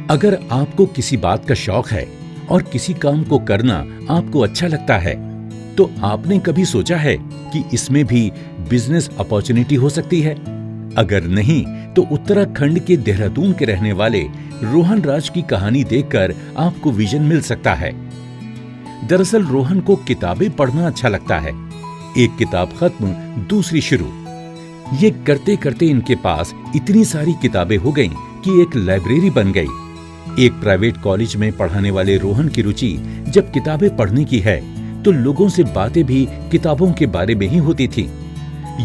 अगर आपको किसी बात का शौक है और किसी काम को करना आपको अच्छा लगता है, तो आपने कभी सोचा है कि इसमें भी बिजनेस अपॉर्चुनिटी हो सकती है? अगर नहीं, तो उत्तराखंड के देहरादून के रहने वाले रोहन राज की कहानी देखकर आपको विजन मिल सकता है। दरअसल रोहन को किताबें पढ़ना अच्छा लगता है। एक किताब खत्म, दूसरी शुरू। ये करते करते इनके पास इतनी सारी किताबें हो गईं कि एक लाइब्रेरी बन गई। एक प्राइवेट कॉलेज में पढ़ाने वाले रोहन की रुचि जब किताबें पढ़ने की है, तो लोगों से बातें भी किताबों के बारे में ही होती थी।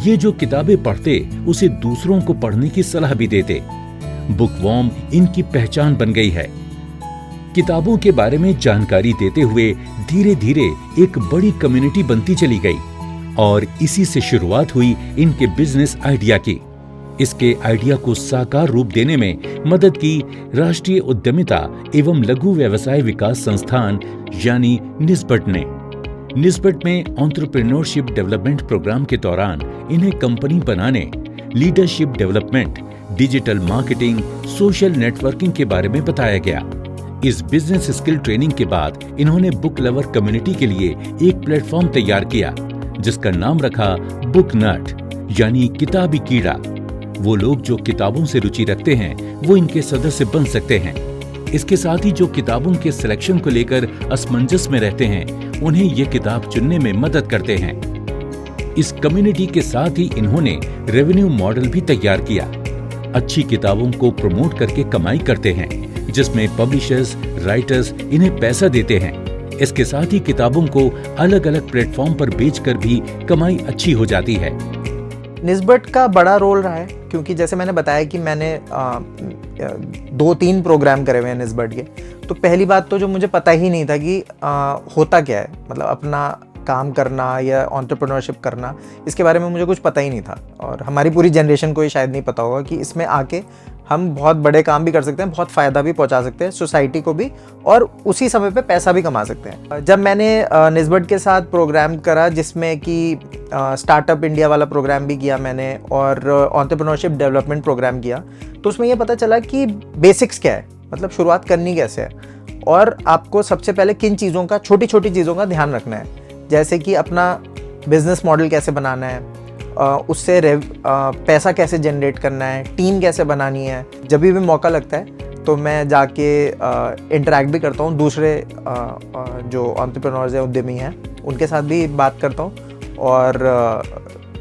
ये जो किताबें पढ़ते, उसे दूसरों को पढ़ने की सलाह भी देते। बुकवॉर्म इनकी पहचान बन गई है। किताबों के बारे में जानकारी देते हुए धीरे धीरे एक बड़ी कम्युनिटी बनती चली गई और इसी से शुरुआत हुई इनके बिजनेस आइडिया की। इसके आइडिया को साकार रूप देने में मदद की राष्ट्रीय उद्यमिता एवं लघु व्यवसाय विकास संस्थान यानी निस्बट ने। निस्बट में एंटरप्रेन्योरशिप डेवलपमेंट प्रोग्राम के दौरान इन्हें कंपनी बनाने, leadership development, digital marketing, social networking के बारे में बताया गया। इस बिजनेस स्किल ट्रेनिंग के बाद इन्होंने बुक लवर कम्युनिटी के लिए एक प्लेटफॉर्म तैयार किया, जिसका नाम रखा बुक नट, यानी किताबी कीड़ा। वो लोग जो किताबों से रुचि रखते हैं, वो इनके सदस्य बन सकते हैं। इसके साथ ही जो किताबों के सिलेक्शन को लेकर असमंजस में रहते हैं, उन्हें ये किताब चुनने में मदद करते हैं। इस कम्युनिटी के साथ ही इन्होंने रेवेन्यू मॉडल भी तैयार किया। अच्छी किताबों को प्रमोट करके कमाई करते हैं, जिसमें पब्लिशर्स, राइटर्स इन्हें पैसा देते हैं। इसके साथ ही किताबों को अलग अलग प्लेटफॉर्म पर बेचकर भी कमाई अच्छी हो जाती है। निस्बट का बड़ा रोल रहा है, क्योंकि जैसे मैंने बताया कि मैंने 2-3 प्रोग्राम करे हुए हैं निस्बट के। तो पहली बात तो जो मुझे पता ही नहीं था कि होता क्या है, मतलब अपना काम करना या एंटरप्रेन्योरशिप करना, इसके बारे में मुझे कुछ पता ही नहीं था। और हमारी पूरी जनरेशन को ये शायद नहीं पता होगा कि इसमें आके हम बहुत बड़े काम भी कर सकते हैं, बहुत फ़ायदा भी पहुंचा सकते हैं सोसाइटी को भी, और उसी समय पे पैसा भी कमा सकते हैं। जब मैंने निस्बट के साथ प्रोग्राम करा, जिसमें कि स्टार्टअप इंडिया वाला प्रोग्राम भी किया मैंने और एंटरप्रेन्योरशिप डेवलपमेंट प्रोग्राम किया, तो उसमें ये पता चला कि बेसिक्स क्या है, मतलब शुरुआत करनी कैसे है, और आपको सबसे पहले किन चीज़ों का, छोटी छोटी चीज़ों का ध्यान रखना है। जैसे कि अपना बिजनेस मॉडल कैसे बनाना है, उससे पैसा कैसे जनरेट करना है, टीम कैसे बनानी है। जब भी मौका लगता है तो मैं जाके इंटरैक्ट भी करता हूँ, दूसरे जो एंटरप्रेन्योर्स हैं, उद्यमी हैं, उनके साथ भी बात करता हूँ और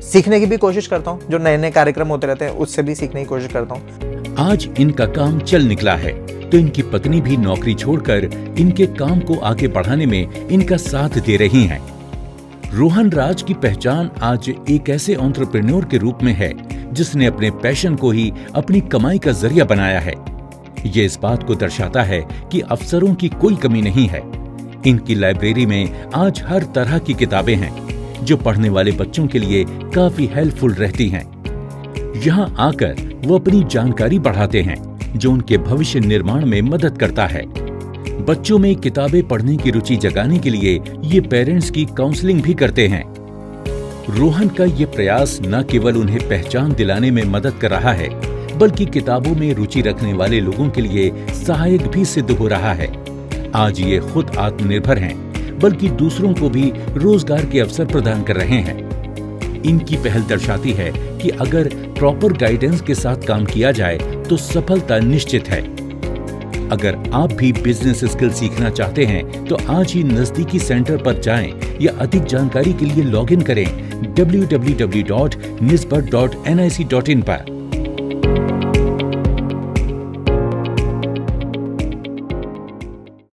सीखने की भी कोशिश करता हूँ। जो नए नए कार्यक्रम होते रहते हैं, उससे भी सीखने की कोशिश करता हूँ। आज इनका काम चल निकला है, तो इनकी पत्नी भी नौकरी छोड़कर इनके काम को आगे बढ़ाने में इनका साथ दे रही हैं। रोहन राज की पहचान आज एक ऐसे एंटरप्रेन्योर के रूप में है, जिसने अपने पैशन को ही अपनी कमाई का जरिया बनाया है। ये इस बात को दर्शाता है कि अवसरों की कोई कमी नहीं है। इनकी लाइब्रेरी में आज हर तरह की किताबें हैं, जो पढ़ने वाले बच्चों के लिए काफी हेल्पफुल रहती हैं। यहाँ आकर वो अपनी जानकारी बढ़ाते हैं, जो उनके भविष्य निर्माण में मदद करता है। बच्चों में किताबें पढ़ने की रुचि जगाने के लिए ये पेरेंट्स की काउंसलिंग भी करते हैं। रोहन का ये प्रयास न केवल उन्हें पहचान दिलाने में मदद कर रहा है, बल्कि किताबों में रुचि रखने वाले लोगों के लिए सहायक भी सिद्ध हो रहा है। आज ये खुद आत्मनिर्भर हैं, बल्कि दूसरों को भी रोजगार के अवसर प्रदान कर रहे हैं। इनकी पहल दर्शाती है कि अगर प्रॉपर गाइडेंस के साथ काम किया जाए तो सफलता निश्चित है। अगर आप भी बिजनेस स्किल सीखना चाहते हैं, तो आज ही नजदीकी सेंटर पर जाएं या अधिक जानकारी के लिए लॉगिन करें www.nisbat.nic.in पर।